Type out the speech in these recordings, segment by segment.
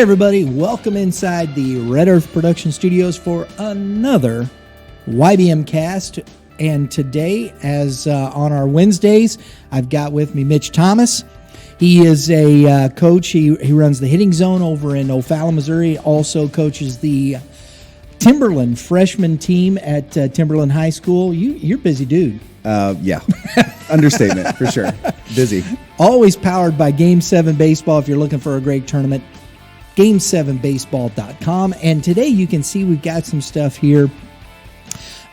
everybody, welcome inside the Red Earth Production Studios for another YBMcast. And today, as on our Wednesdays, I've got with me Mitch Thomas. He is a coach. He runs the hitting zone over in O'Fallon, Missouri. Also coaches the Timberland freshman team at Timberland High School. You're a busy dude. Yeah. Understatement, for sure. Busy. Always powered by Game 7 Baseball if you're looking for a great tournament. Game7baseball.com. And today you can see we've got some stuff here.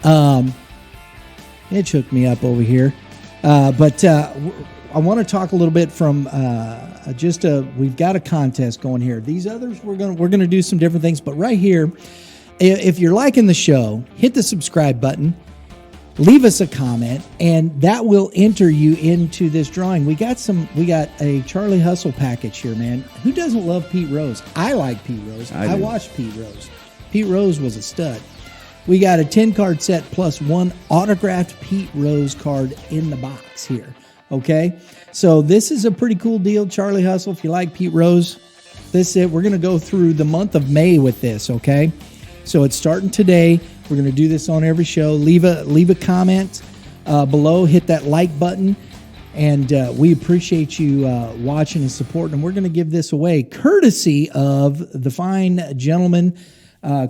It shook me up over here. But I want to talk a little bit from we've got a contest going here. These others, we're gonna do some different things. But right here, if you're liking the show, hit the subscribe button. Leave us a comment, and that will enter you into this drawing. We got a Charlie Hustle package here, man. Who doesn't love Pete Rose? I like Pete Rose. I watched Pete Rose. Pete Rose was a stud. We got a 10-card set plus one autographed Pete Rose card in the box here. Okay? So this is a pretty cool deal, Charlie Hustle. If you like Pete Rose, this is it. We're going to go through the month of May with this, okay? So it's starting today. We're going to do this on every show. Leave a comment below. Hit that like button. And we appreciate you watching and supporting. And we're going to give this away courtesy of the fine gentleman,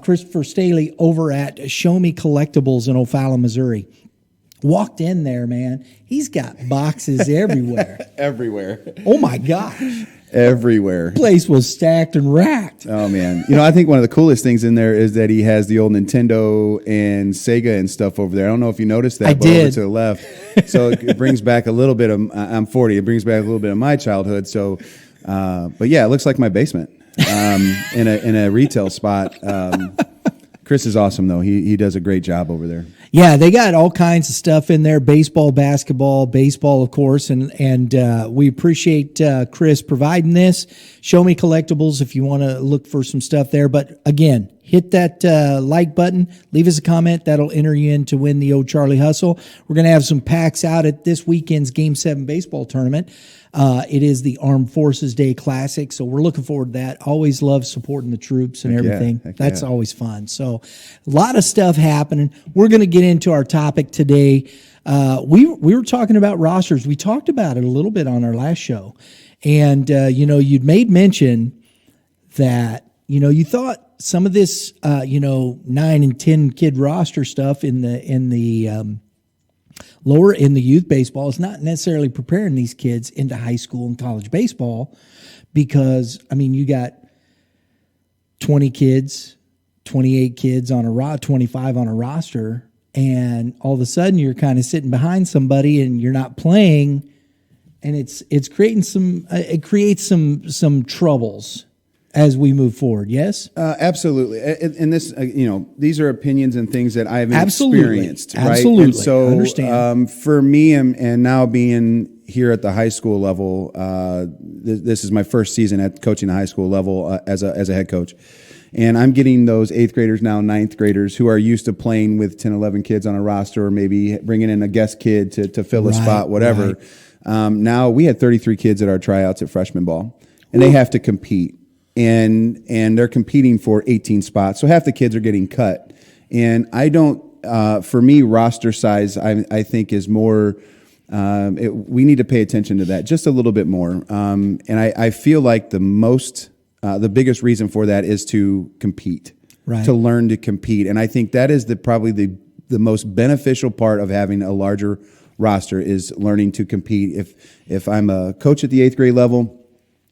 Christopher Staley, over at Show Me Collectibles in O'Fallon, Missouri. Walked in there, man. He's got boxes everywhere. Everywhere. Oh, my gosh. Everywhere. Place was stacked and racked. Oh, man. I think one of the coolest things in there is that he has the old Nintendo and Sega and stuff over there. I don't know if you noticed that, but over to the left. So it brings back a little bit of, I'm 40, it brings back a little bit of my childhood. So, but yeah, it looks like my basement in a retail spot. Chris is awesome, though. He does a great job over there. Yeah, they got all kinds of stuff in there, baseball, basketball, baseball, of course, and we appreciate Chris providing this. Show Me Collectibles if you want to look for some stuff there. But again, hit that like button, leave us a comment. That'll enter you in to win the old Charlie Hustle. We're going to have some packs out at this weekend's Game 7 baseball tournament. It is the Armed Forces Day Classic, so we're looking forward to that. Always love supporting the troops and everything. That's always fun. So a lot of stuff happening. We're going to get into our topic today. We were talking about rosters. We talked about it a little bit on our last show. And, you'd made mention that, you thought some of this, 9 and 10 kid roster stuff in the lower in the youth baseball is not necessarily preparing these kids into high school and college baseball because, you got 20 kids, 28 kids on a 25 on a roster, and all of a sudden you're kind of sitting behind somebody and you're not playing, and it's creating some troubles as we move forward. Yes? Absolutely. And this, these are opinions and things that I haven't experienced. Right? Absolutely. And so, I understand. For me and now being here at the high school level, this is my first season at coaching the high school level as a head coach. And I'm getting those 8th graders now, 9th graders who are used to playing with 10, 11 kids on a roster or maybe bringing in a guest kid to fill a spot, whatever. Right. Now we had 33 kids at our tryouts at freshman ball, and they have to compete. And they're competing for 18 spots. So half the kids are getting cut. And I don't, for me, roster size, I think is more, we need to pay attention to that just a little bit more. And I feel like the biggest reason for that is to compete, to learn to compete. And I think that is probably the most beneficial part of having a larger roster is learning to compete. If I'm a coach at the 8th grade level,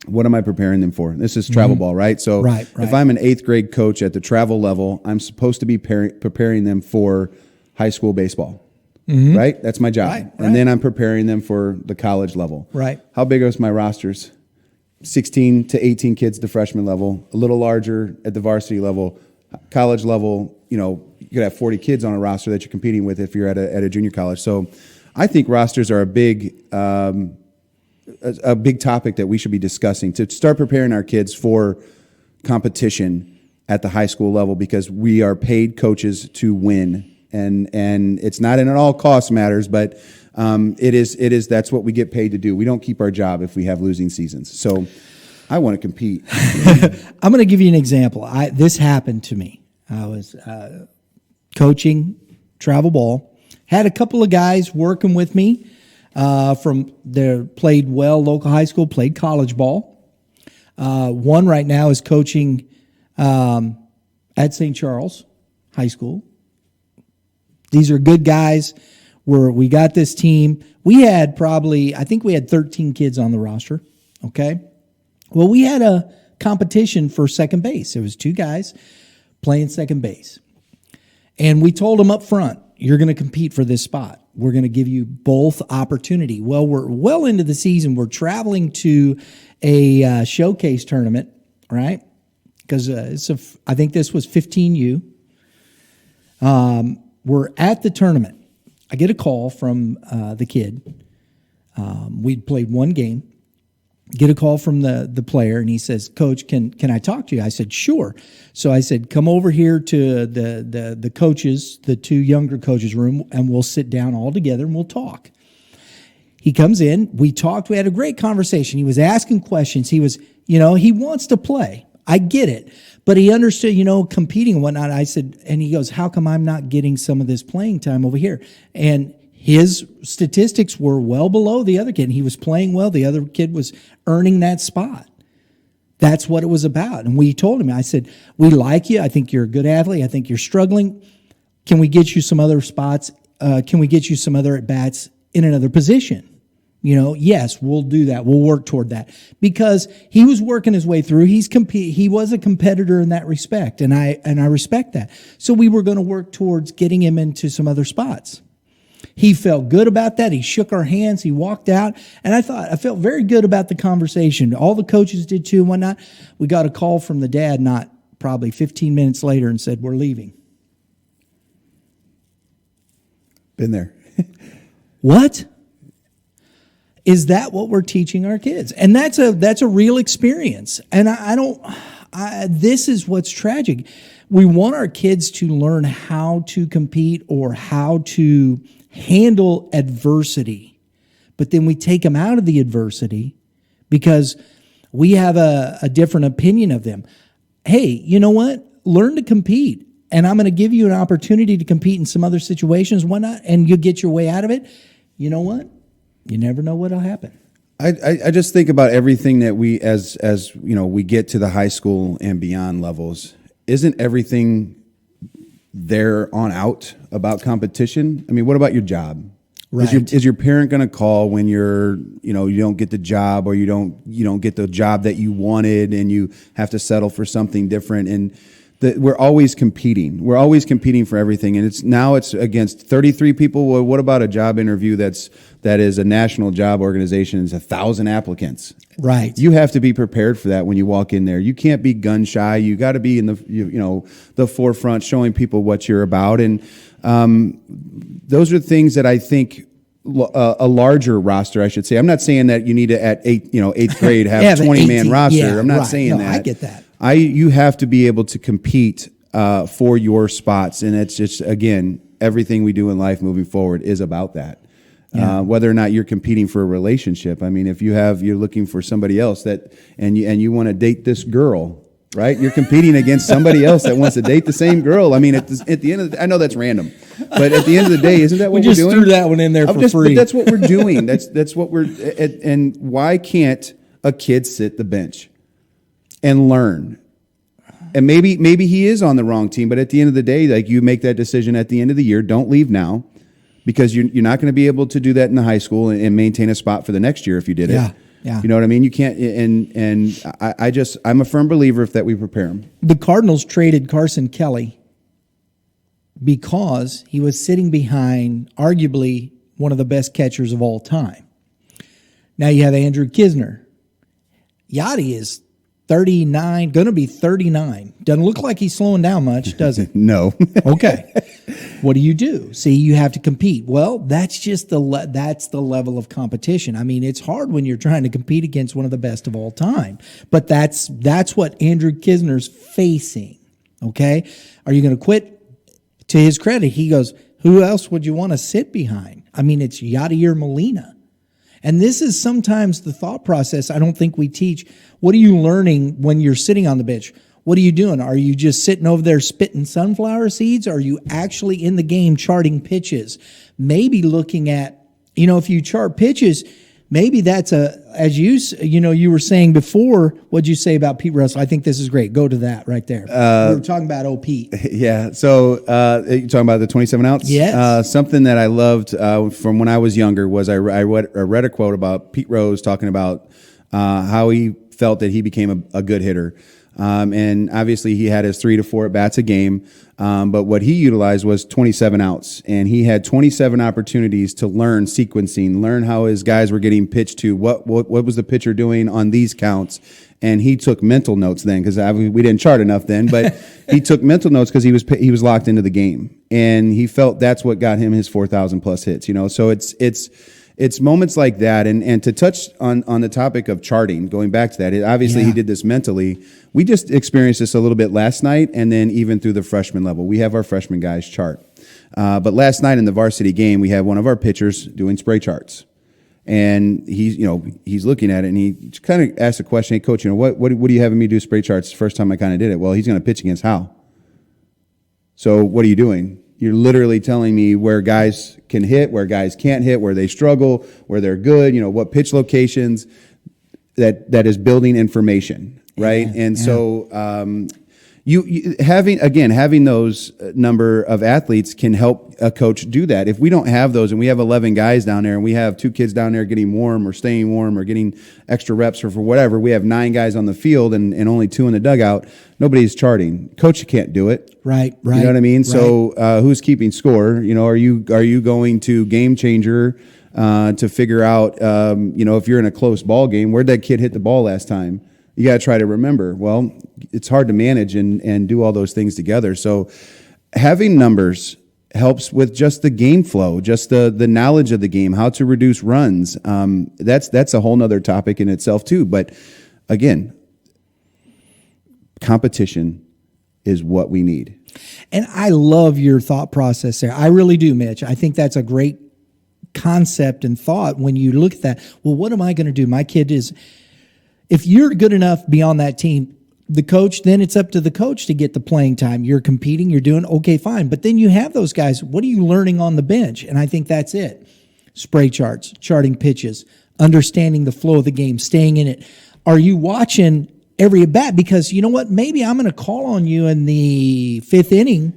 what am I preparing them for? This is travel ball, right? So if I'm an 8th grade coach at the travel level, I'm supposed to be preparing them for high school baseball, right? That's my job. Right. And then I'm preparing them for the college level. Right. How big are my rosters? 16 to 18 kids at the freshman level, a little larger at the varsity level. College level, you could have 40 kids on a roster that you're competing with if you're at a junior college. So I think rosters are a big topic that we should be discussing to start preparing our kids for competition at the high school level because we are paid coaches to win. And it's not in all cost matters, but it is that's what we get paid to do. We don't keep our job if we have losing seasons. So I want to compete. I'm going to give you an example. This happened to me. I was coaching travel ball, had a couple of guys working with me from there, played well local high school, played college ball. One right now is coaching at St. Charles High School. These are good guys. We got this team. We had I think we had 13 kids on the roster. Okay. Well, we had a competition for second base. It was two guys playing second base. And we told them up front, you're going to compete for this spot. We're going to give you both opportunity. Well, we're well into the season. We're traveling to a showcase tournament, right? Because I think this was 15U. We're at the tournament. I get a call from the kid. We'd played one game. Get a call from the player, and he says, "Coach, can I talk to you?" I said, "Sure." So I said, "Come over here to the coaches, the two younger coaches' room, and we'll sit down all together and we'll talk." He comes in. We talked. We had a great conversation. He was asking questions. He was, he wants to play. I get it. But he understood, competing and whatnot. I said, and he goes, "How come I'm not getting some of this playing time over here?" And his statistics were well below the other kid. And he was playing well. The other kid was earning that spot. That's what it was about. And we told him, I said, "We like you. I think you're a good athlete. I think you're struggling. Can we get you some other spots? Can we get you some other at-bats in another position?" Yes, we'll do that. We'll work toward that, because he was working his way through. He was a competitor in that respect, and I respect that. So we were going to work towards getting him into some other spots. He felt good about that. He shook our hands. He walked out, and I felt very good about the conversation. All the coaches did too and whatnot. We got a call from the dad not probably 15 minutes later and said, "We're leaving." Been there. What? Is that what we're teaching our kids? And that's a real experience. And this is what's tragic. We want our kids to learn how to compete or how to handle adversity. But then we take them out of the adversity because we have a different opinion of them. Hey, you know what? Learn to compete. And I'm going to give you an opportunity to compete in some other situations, whatnot, and you'll get your way out of it. You know what? You never know what'll happen. I just think about everything that we, as we get to the high school and beyond levels. Isn't everything there on out about competition? I mean, what about your job? Right. Is your parent going to call when you don't get the job, or you don't get the job that you wanted, and you have to settle for something different? And we're always competing. We're always competing for everything, and it's against 33 people. Well, what about a job interview that is a national job organization? It's 1,000 applicants. Right. You have to be prepared for that when you walk in there. You can't be gun shy. You got to be in the forefront, showing people what you're about, and those are things that I think a larger roster, I should say. I'm not saying that you need to at eighth grade have 20-man roster. Yeah, I'm not right. saying that. I get that. You have to be able to compete for your spots, and it's just, again, everything we do in life moving forward is about that. Yeah. Whether or not you're competing for a relationship. I mean, if you're looking for somebody else and you want to date this girl, right? You're competing against somebody else that wants to date the same girl. I mean, at the end of the, I know that's random, but at the end of the day, isn't that what we're doing? We just threw that one in there for free. But that's what we're doing. That's what we're. And why can't a kid sit the bench and learn? And maybe he is on the wrong team, but at the end of the day, like, you make that decision at the end of the year. Don't leave now, because you're not going to be able to do that in the high school and maintain a spot for the next year if you did it. Yeah. You know what I mean? You can't. And I'm a firm believer that we prepare them. The Cardinals traded Carson Kelly because he was sitting behind arguably one of the best catchers of all time. Now you have Andrew Kisner. Yachty is 39, going to be 39. Doesn't look like he's slowing down much, does it? No. Okay. What do? See, you have to compete. Well, that's just that's the level of competition. I mean, it's hard when you're trying to compete against one of the best of all time. But that's what Andrew Kisner's facing. Okay? Are you going to quit? To his credit, he goes, who else would you want to sit behind? I mean, it's Yadier Molina. And this is sometimes the thought process I don't think we teach. What are you learning when you're sitting on the bench? What are you doing? Are you just sitting over there spitting sunflower seeds? Are you actually in the game charting pitches? Maybe looking at, if you chart pitches, maybe that's as you were saying before, what'd you say about Pete Russell? I think this is great. Go to that right there. We were talking about Pete. Yeah. So you're talking about the 27 ounce? Yes. Something that I loved from when I was younger was I read a quote about Pete Rose talking about how he felt that he became a good hitter. And obviously he had his 3 to 4 at-bats a game. But what he utilized was 27 outs, and he had 27 opportunities to learn sequencing, learn how his guys were getting pitched to, what was the pitcher doing on these counts. And he took mental notes then, because we didn't chart enough then, but he took mental notes because he was locked into the game, and he felt that's what got him his 4,000 plus hits. So it's moments like that, and to touch on the topic of charting, going back to that, obviously he did this mentally. We just experienced this a little bit last night, and then even through the freshman level. We have our freshman guys chart. But last night in the varsity game, we had one of our pitchers doing spray charts. And he's looking at it, and he kind of asked a question, "Hey, coach, what are you having me do spray charts?" The first time I kind of did it. Well, he's going to pitch against Hal. So what are you doing? You're literally telling me where guys can hit, where guys can't hit, where they struggle, where they're good, what pitch locations. That is building information, right? Yeah, and so you having those number of athletes can help a coach do that. If we don't have those, and we have 11 guys down there, and we have 2 kids down there getting warm or staying warm or getting extra reps or for whatever, we have 9 guys on the field and only 2 in the dugout. Nobody's charting. Coach can't do it. Right. You know what I mean? Right. So who's keeping score? Are you going to Game Changer to figure out, if you're in a close ball game, where'd that kid hit the ball last time? You got to try to remember. Well, it's hard to manage and do all those things together. So having numbers helps with just the game flow, just the knowledge of the game, how to reduce runs. That's a whole nother topic in itself too. But again, competition is what we need. And I love your thought process there. I really do, Mitch. I think that's a great concept and thought when you look at that. Well, what am I going to do? My kid is, if you're good enough beyond that team, the coach, then it's up to the coach to get the playing time. You're competing, you're doing okay, fine. But then you have those guys. What are you learning on the bench? And I think that's it. Spray charts, charting pitches, understanding the flow of the game, staying in it. Are you watching every at bat? Because you know what? Maybe I'm going to call on you in the 5th inning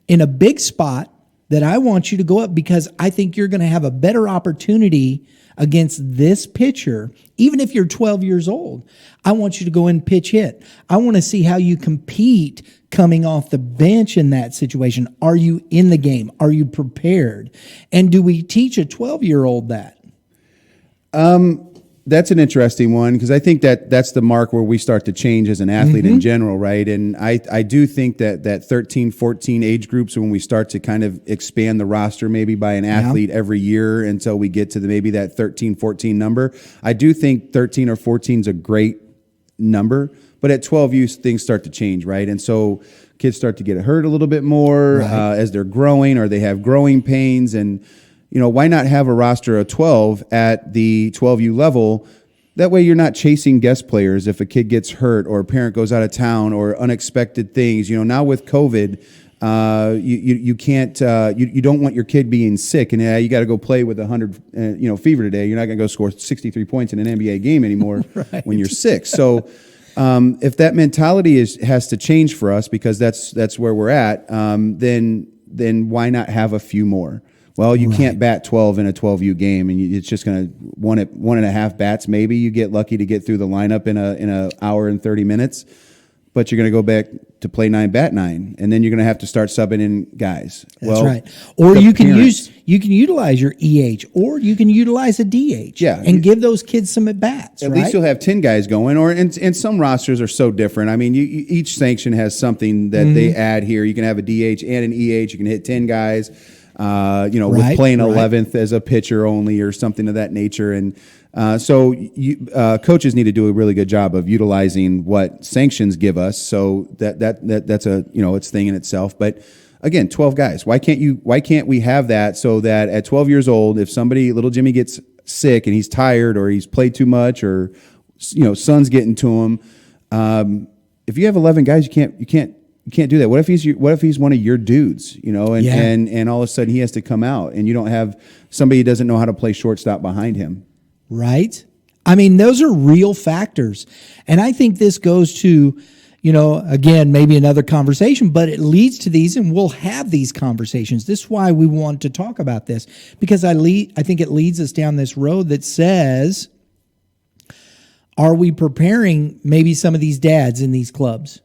in a big spot that I want you to go up, because I think you're going to have a better opportunity against this pitcher, even if you're 12 years old. I want you to go and pitch hit. I want to see how you compete coming off the bench in that situation. Are you in the game? Are you prepared? And do we teach a 12-year-old that? That's an interesting one, because I think that's the mark where we start to change as an athlete in general, right? And I do think that 13, 14 age groups are when we start to kind of expand the roster maybe by an athlete every year until we get to maybe that 13, 14 number. I do think 13 or 14 is a great number, but at 12 things start to change, right? And so kids start to get hurt a little bit more as they're growing, or they have growing pains. And why not have a roster of 12 at the 12U level? That way you're not chasing guest players if a kid gets hurt or a parent goes out of town or unexpected things. Now with COVID, you can't, you don't want your kid being sick and you got to go play with 100, fever today. You're not going to go score 63 points in an NBA game anymore when you're sick. So if that mentality has to change for us, because that's where we're at, then why not have a few more? Well, you can't bat 12 in a 12U game, and it's just going to one and a half bats. Maybe you get lucky to get through the lineup in a hour and 30 minutes, but you're going to go back to play 9, bat 9, and then you're going to have to start subbing in guys. That's right. Or you can utilize your EH, or you can utilize a DH, and give those kids some at bats. At least you'll have 10 guys going. And some rosters are so different. I mean, each sanction has something that they add here. You can have a DH and an EH. You can hit 10 guys. With playing 11th as a pitcher only or something of that nature. And so coaches need to do a really good job of utilizing what sanctions give us. So that's a, it's thing in itself. But again, 12 guys. Why can't we have that so that at 12 years old, if little Jimmy gets sick and he's tired or he's played too much or sun's getting to him. If you have 11 guys, you can't do that. What if he's one of your dudes, and all of a sudden he has to come out and you don't have somebody who doesn't know how to play shortstop behind him. Right. I mean, those are real factors. And I think this goes to, again, maybe another conversation, but it leads to these, and we'll have these conversations. This is why we want to talk about this, because I think it leads us down this road that says, are we preparing maybe some of these dads in these clubs?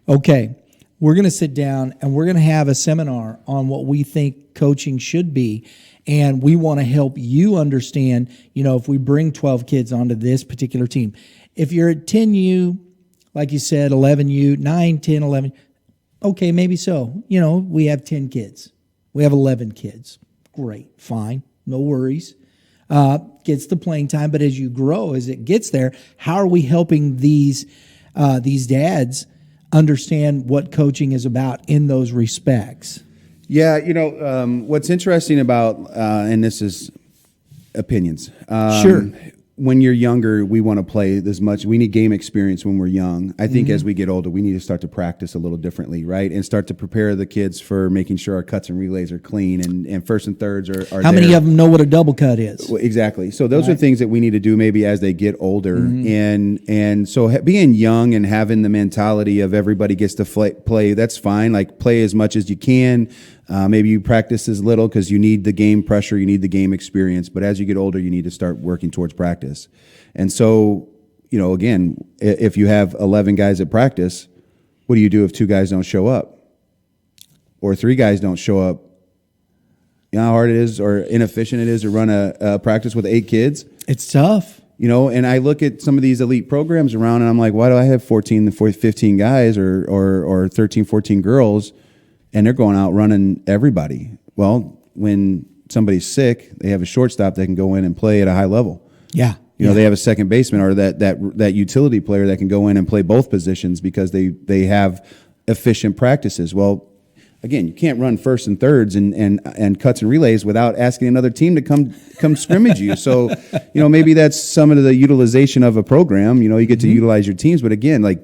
Okay, we're going to sit down and we're going to have a seminar on what we think coaching should be. And we want to help you understand, if we bring 12 kids onto this particular team, if you're at 10U, like you said, 11U, 9, 10, 11, okay, maybe so. We have 10 kids. We have 11 kids. Great, fine, no worries. Gets the playing time, but as you grow, as it gets there, how are we helping these dads understand what coaching is about in those respects? Yeah, what's interesting about, and this is opinions. Sure. When you're younger, we want to play this much. We need game experience when we're young. I think as we get older, we need to start to practice a little differently, right? And start to prepare the kids for making sure our cuts and relays are clean and first and thirds are How many of them know what a double cut is? Well, exactly. So those are things that we need to do maybe as they get older. And so being young and having the mentality of everybody gets to play, that's fine. Like play as much as you can. Maybe you practice as little because you need the game pressure, you need the game experience. But as you get older, you need to start working towards practice. And so, again, if you have 11 guys at practice, what do you do if 2 guys don't show up? Or 3 guys don't show up? You know how hard it is or inefficient it is to run a practice with 8 kids? It's tough. And I look at some of these elite programs around and I'm like, why do I have 15 guys or 13, 14 girls? And they're going out running everybody. Well, when somebody's sick, they have a shortstop that can go in and play at a high level. Yeah. They have a second baseman or that utility player that can go in and play both positions because they have efficient practices. Well, again, you can't run first and thirds and cuts and relays without asking another team to come scrimmage you. So, maybe that's some of the utilization of a program. You get to utilize your teams, but again, like,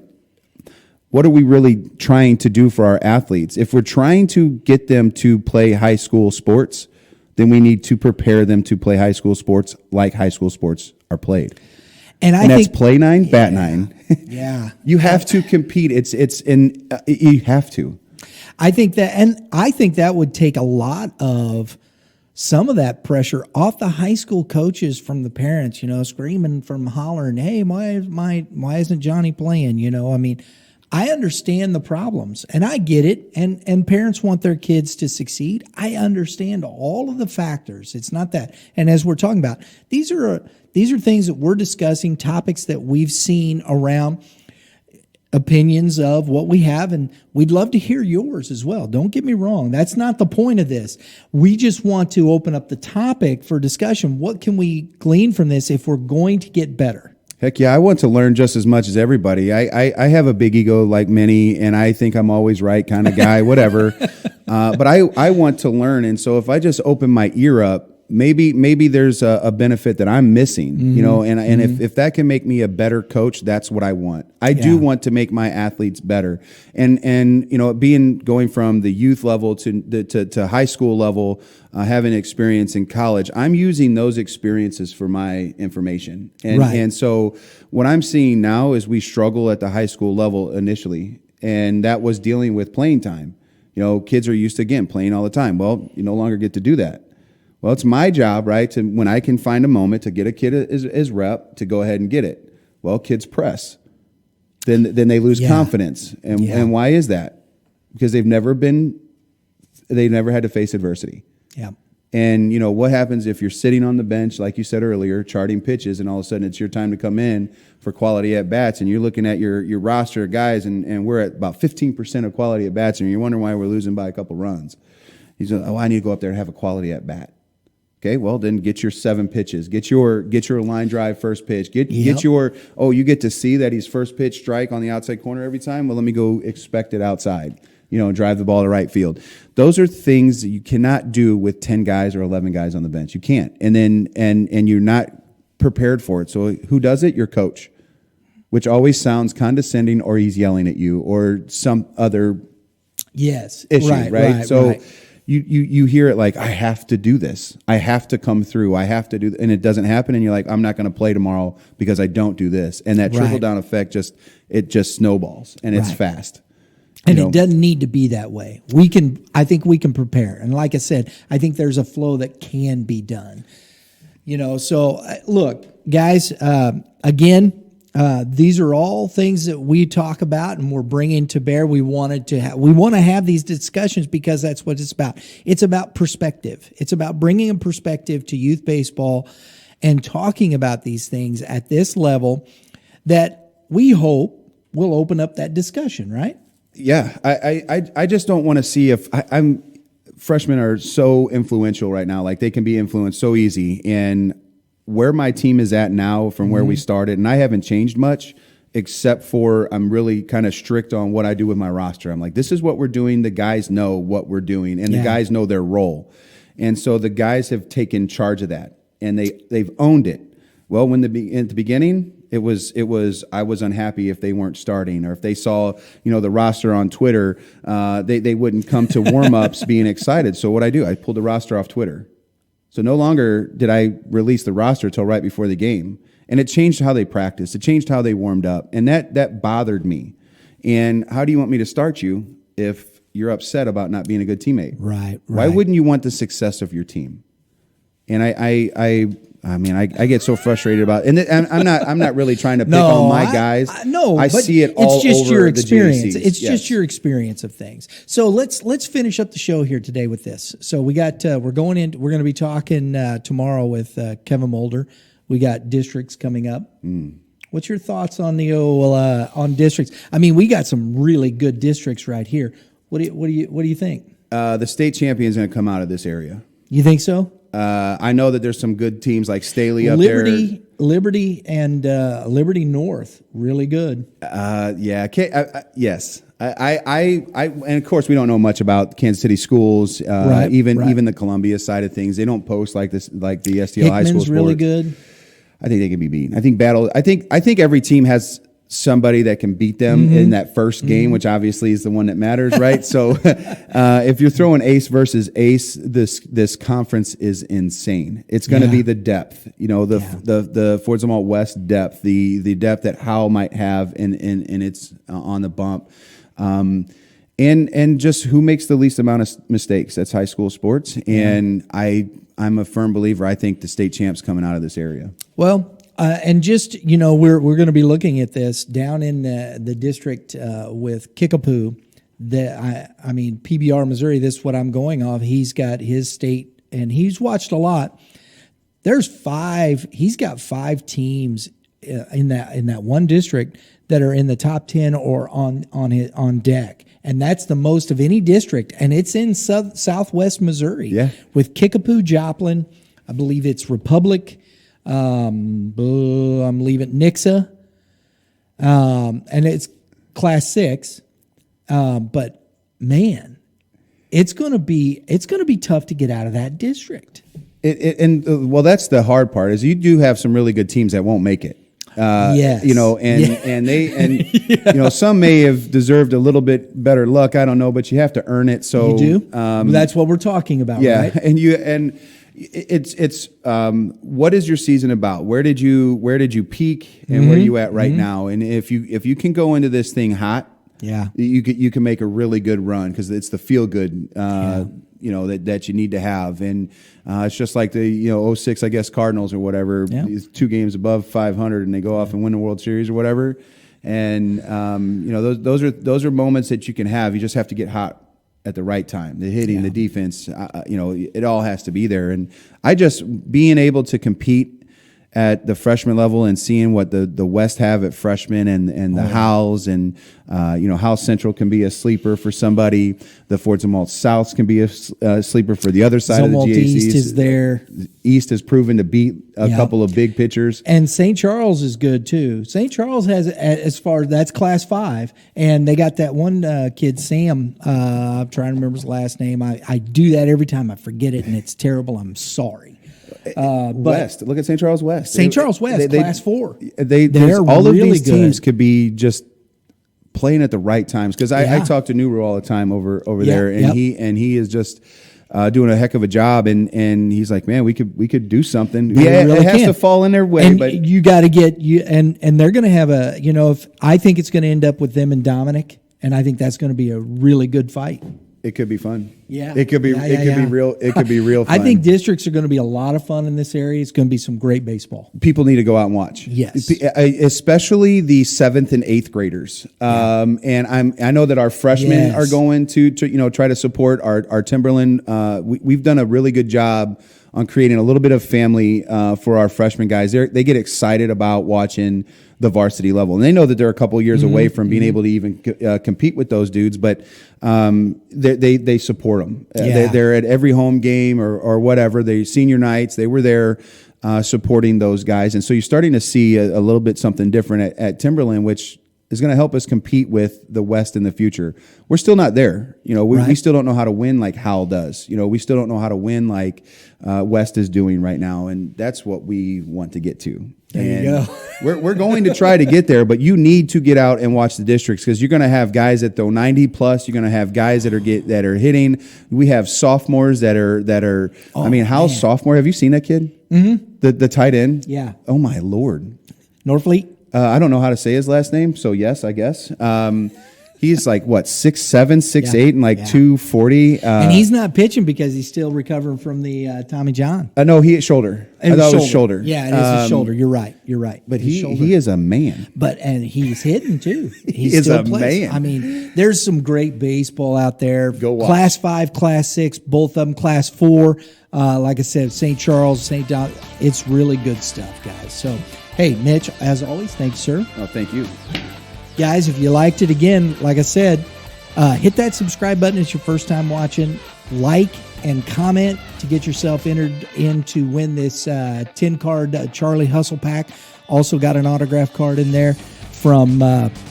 what are we really trying to do for our athletes? If we're trying to get them to play high school sports, then we need to prepare them to play high school sports like high school sports are played. And that's play 9, bat 9. Yeah. You have to compete. You have to. I think that would take a lot of some of that pressure off the high school coaches from the parents, screaming from hollering, hey, why isn't Johnny playing? I understand the problems and I get it. And parents want their kids to succeed. I understand all of the factors. It's not that. And as we're talking about, these are things that we're discussing, topics that we've seen around, opinions of what we have. And we'd love to hear yours as well. Don't get me wrong. That's not the point of this. We just want to open up the topic for discussion. What can we glean from this if we're going to get better? Heck yeah, I want to learn just as much as everybody. I have a big ego like many, and I think I'm always right kind of guy, whatever. But I want to learn, and so if I just open my ear up, maybe there's a benefit that I'm missing, and if that can make me a better coach, that's what I want. I do want to make my athletes better, and going from the youth level to high school level, having experience in college, I'm using those experiences for my information, and so what I'm seeing now is we struggle at the high school level initially, and that was dealing with playing time. Kids are used to, again, playing all the time. Well, you no longer get to do that. Well, it's my job, right, to when I can find a moment to get a kid his rep, to go ahead and get it. Well, kids press. Then they lose confidence. And why is that? Because they've never had to face adversity. Yeah. And, what happens if you're sitting on the bench, like you said earlier, charting pitches, and all of a sudden it's your time to come in for quality at-bats, and you're looking at your roster of guys, and we're at about 15% of quality at-bats, and you're wondering why we're losing by a couple runs. He's like, I need to go up there and have a quality at-bat. Okay, well, then get your 7 pitches. Get your line drive first pitch. Get your, you get to see that he's first pitch strike on the outside corner every time? Well, let me go expect it outside. drive the ball to right field. Those are things that you cannot do with 10 guys or 11 guys on the bench. You can't. And then and you're not prepared for it. So who does it? Your coach, which always sounds condescending, or he's yelling at you, or some other issue, right? So you hear it like, I have to do this. I have to come through. I have to do and it doesn't happen, and you're like, I'm not going to play tomorrow because I don't do this. And that trickle down effect just snowballs, and it's fast. And it doesn't need to be that way. I think we can prepare. And like I said, I think there's a flow that can be done. So look, guys, again, these are all things that we talk about and we're bringing to bear. We want to have these discussions because that's what it's about. It's about perspective. It's about bringing a perspective to youth baseball and talking about these things at this level that we hope will open up that discussion, right? Yeah, I just don't want to see freshmen are so influential right now. Like, they can be influenced so easy. And where my team is at now from where we started, and I haven't changed much except for I'm really kind of strict on what I do with my roster. I'm like, this is what we're doing. The guys know what we're doing, and the guys know their role. And so the guys have taken charge of that, and they've owned it. Well, at the beginning, it was I was unhappy if they weren't starting, or if they saw the roster on Twitter, they wouldn't come to warm-ups being excited. So what I do, I pulled the roster off Twitter. So no longer did I release the roster till right before the game, and it changed how they practiced. It changed how they warmed up, and that bothered me. And how do you want me to start you if you're upset about not being a good teammate? Right. Why wouldn't you want the success of your team? And I get so frustrated about it. And I'm not really trying to pick on my guys. I see it all over the JCs. It's just your experience. It's just your experience of things. So let's finish up the show here today with this. So we got we're going to be talking tomorrow with Kevin Mulder. We got districts coming up. What's your thoughts on on districts? I mean, we got some really good districts right here. What do you think? The state champion is going to come out of this area. You think so? I know that there's some good teams like Staley up there. Liberty and Liberty North, really good. Yes. And of course we don't know much about Kansas City schools. Even the Columbia side of things, they don't post like this, like the STL high school sports. Really good. I think they can be beaten. I think every team has somebody that can beat them in that first game, which obviously is the one that matters, right? So if you're throwing ace versus ace, this conference is insane. It's going to be the depth, the Ford Zumwalt West depth, the depth that Howell might have in its on the bump. And just who makes the least amount of mistakes. That's high school sports. And I'm a firm believer. I think the state champ's coming out of this area. Well, and just, we're going to be looking at this down in the district with Kickapoo. PBR Missouri, this is what I'm going off. He's got his state, and he's watched a lot. He's got 5 teams in that one district that are in the top 10 or on deck. And that's the most of any district. And it's in southwest Missouri. Yeah. With Kickapoo, Joplin, I believe it's Republic, I'm leaving Nixa, and it's Class 6. But man, it's going to be tough to get out of that district. Well, that's the hard part. Is you do have some really good teams that won't make it. Yes. Some may have deserved a little bit better luck. I don't know, but you have to earn it. So you do. That's what we're talking about, right? And it's what is your season about? Where did you peak, and where are you at right now? And if you can go into this thing hot, you can make a really good run, because it's the feel good that you need to have. And it's just like the 06, I guess, Cardinals or whatever, 2 games above 500, and they go off and win the World Series or whatever. And those are moments that you can have. You just have to get hot at the right time. The hitting, the defense, it all has to be there. And being able to compete at the freshman level and seeing what the West have at freshman and the Howells and Howell Central can be a sleeper for somebody. The Ford Zumwalt Souths can be a sleeper for the other side Zumwalt of the GACs. East is there. East has proven to beat a couple of big pitchers. And St. Charles is good too. St. Charles has, as far as that's Class 5, and they got that one kid, Sam. I'm trying to remember his last name. I do that every time. I forget it, and it's terrible. I'm sorry. West. Look at St. Charles West. St. Charles West, Class 4. They're all really of these good. teams could be just playing at the right times. Because I talk to Nuru all the time over there, and he is just doing a heck of a job. And he's like, man, we could do something. It has to fall in their way, and but you got to get you. And they're going to have a. If I think it's going to end up with them and Dominic, and I think that's going to be a really good fight. it could be fun. Yeah, it could be. It could be real. It could be real fun. I think districts are going to be a lot of fun in this area. It's going to be some great baseball. People need to go out and watch. Yes, especially the 7th and 8th graders. And I know that our freshmen are going to try to support our Timberland. We've done a really good job on creating a little bit of family for our freshman guys. They get excited about watching the varsity level, and they know that they're a couple of years away from being able to even compete with those dudes. But they support them. They're at every home game or whatever. They senior nights. They were there supporting those guys, and so you're starting to see a little bit something different at Timberland, which is going to help us compete with the West in the future. We're still not there. We still don't know how to win like Howell does. We still don't know how to win like West is doing right now, and that's what we want to get to. There you go. we're going to try to get there, but you need to get out and watch the districts because you're going to have guys that throw 90 plus. You're going to have guys that are hitting. We have sophomores that are. Howell's sophomore. Have you seen that kid? Mm-hmm. The tight end. Yeah. Oh my Lord. Norfleet. I don't know how to say his last name, so yes, I guess. He's like, 6'7", 6'8", and 240. And he's not pitching because he's still recovering from the Tommy John. No, he hit shoulder. I thought it was shoulder. Yeah, it is his shoulder. You're right. But he is a man. And he's hitting too. He is a man. I mean, there's some great baseball out there. Go watch. Class 5, Class 6, both of them Class 4. Like I said, St. Charles, St. Don. It's really good stuff, guys. So, hey, Mitch, as always, thank you, sir. Oh, thank you. Guys, if you liked it, again, like I said, hit that subscribe button. It's your first time watching. Like and comment to get yourself entered in to win this 10-card Charlie Hustle pack. Also got an autograph card in there from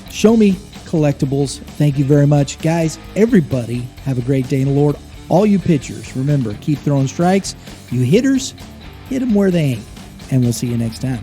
Show Me Collectibles. Thank you very much. Guys, everybody have a great day in the Lord. All you pitchers, remember, keep throwing strikes. You hitters, hit them where they ain't. And we'll see you next time.